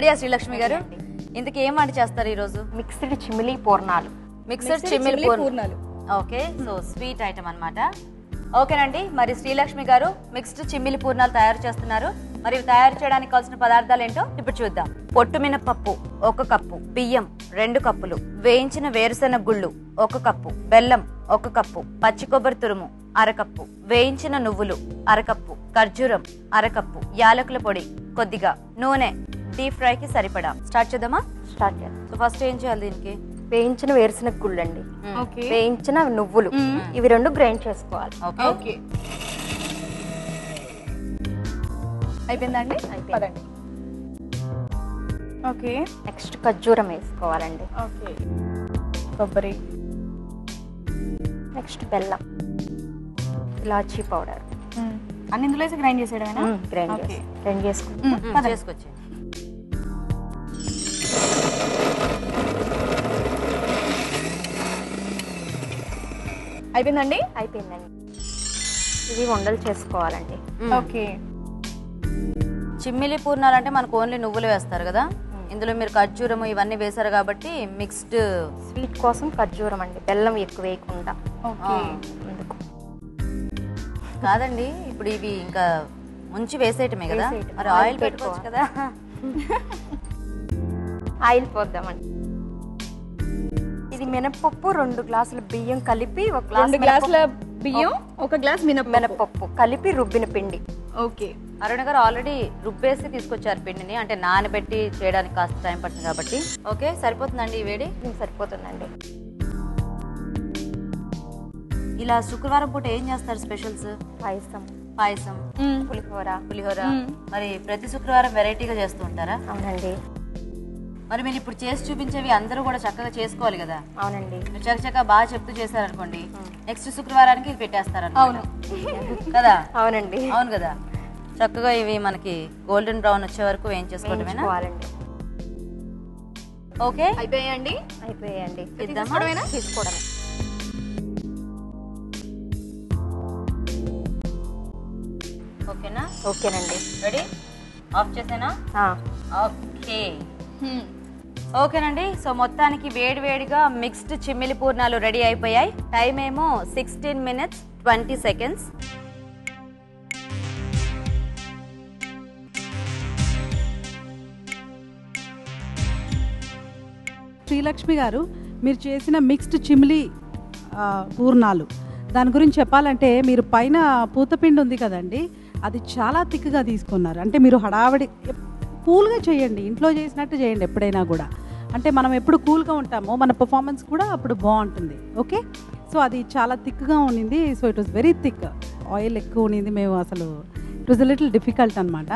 రెడీయా శ్రీలక్ష్మి గారు? ఇంతకీ ఏం వంట చేస్తారు ఈరోజు? మిక్స్డ్ చిమిలి పూర్ణాలు. మిక్స్డ్ చిమిలి పూర్ణాలు. ఓకే, సో స్వీట్ ఐటమ్ అన్నమాట. ఓకేనండి, మరి శ్రీలక్ష్మి గారు మిక్స్డ్ చిమ్మిలి పూర్ణాలు తయారు చేస్తున్నారు. మరి ఇవి తయారు చేయడానికి కావాల్సిన పదార్థాలు ఏంటో ఇప్పుడు చూద్దాం. పొట్టు మినపప్పు 1 కప్పు, బియ్యం 2 కప్పులు, వేయించిన వేరుశెనగ గుళ్ళు 1 కప్పు, బెల్లం 1 కప్పు, పచ్చి కొబ్బరి తురుము 1/2 కప్పు, వేయించిన నువ్వులు 1/2 కప్పు, ఖర్జూరం 1/2 కప్పు, యాలకుల పొడి కొద్దిగా, నూనె డీప్ ఫ్రై కి సరిపడా. స్టార్ట్ చేద్దామా? స్టార్ట్ చేద్దాం. సో ఫస్ట్ ఏం చేయాలి దీనికి? వేయించిన వేరుశెనగ గుళ్ళు అండి, వేయించిన నువ్వులు, ఇవి 2 గ్రైండ్ చేసుకోవాలి. ఓకే, అయిపోయిందండి. అయిపోయిందండి. ఓకే, నెక్స్ట్ ఖర్జూరం వేసుకోవాలండి. ఓకే, కొబ్బరి, నెక్స్ట్ బెల్లం, ఇలాచీ పౌడర్ అన్ని ఇందులో వేసి గ్రైండ్ చేసేయడమేనా? గ్రైండ్ చేసుకుంటాం. చేసుకొచ్చి అయిపోయిందండి. అయిపోయిందండి. ఇవి ఉండలు చేసుకోవాలండి. ఓకే, చిమ్మిలి పూర్ణాలు అంటే మనకు ఓన్లీ నువ్వులు వేస్తారు కదా, ఇందులో మీరు ఖర్జూరము ఇవన్నీ వేశారు కాబట్టి మిక్స్డ్ స్వీట్ కోసం ఖర్జూరం అండి, బెల్లం ఎక్కువ వేయకుండా. ఓకే, అందుకు కాదండి. ఇప్పుడు ఇవి ఇంకా ముంచి వేసేయటమే కదా, మరి ఆయిల్ పెట్టుకోవచ్చు కదా. ఆయిల్ పోద్దామండి. ఇది మినపప్పు 2 గ్లాసుల బియ్యం కలిపి 2 గ్లాసుల బియ్యం, 1 గ్లాస్ మినపప్పు కలిపి రుబ్బిన పిండి. ఓకే, అరుణ గారు ఆల్రెడీ రుబ్బేసి తీసుకొచ్చారు పిండిని, అంటే నానబెట్టి చేయడానికి కాస్త టైం పడుతుంది కాబట్టి. ఓకే, సరిపోతుందండి ఈ వేడి? సరిపోతుందండి. ఇలా శుక్రవారం పూట ఏం చేస్తారు స్పెషల్స్? పాయసం, పులిహోర. మరి ప్రతి శుక్రవారం వెరైటీగా చేస్తూ ఉంటారా? అవునండి. మరి మీరు ఇప్పుడు చేసి చూపించేవి అందరూ కూడా చక్కగా చేసుకోవాలి కదా. అవునండి. మీరు చక్కగా బాగా చెప్తూ చేశారనుకోండి, నెక్స్ట్ శుక్రవారానికి ఇది పెట్టేస్తారు కదా. అవునండి. అవును కదా. చక్కగా ఇవి మనకి గోల్డెన్ బ్రౌన్ వచ్చే వరకు వేయించేసుకోవడమేనా? ఓకే, అయిపోయాయండి. తీసుకోవడమే. ఓకేనా? ఓకేనండి. రెడీ? ఆఫ్ చేసేనా? ఓకే, ఓకేనండి. సో మొత్తానికి వేడివేడిగా మిక్స్డ్ చిమ్మిలి పూర్ణాలు రెడీ అయిపోయాయి. టైం ఏమో 16 minutes 20 seconds. శ్రీలక్ష్మి గారు, మీరు చేసిన మిక్స్డ్ చిమ్మిలి పూర్ణాలు దాని గురించి చెప్పాలంటే, మీరు పైన పూతపిండి ఉంది కదండి, అది చాలా థిక్గా తీసుకున్నారు. అంటే మీరు హడావిడి కూల్గా చేయండి, ఇంట్లో చేసినట్టు చేయండి ఎప్పుడైనా కూడా. అంటే మనం ఎప్పుడు కూల్గా ఉంటామో మన పర్ఫార్మెన్స్ కూడా అప్పుడు బాగుంటుంది. ఓకే, సో అది చాలా థిక్గా ఉండింది. So it was very thick, oil ఎక్కువ ఉండింది. మేము అసలు ఇట్ వాజ్ లిటిల్ డిఫికల్ట్ అనమాట.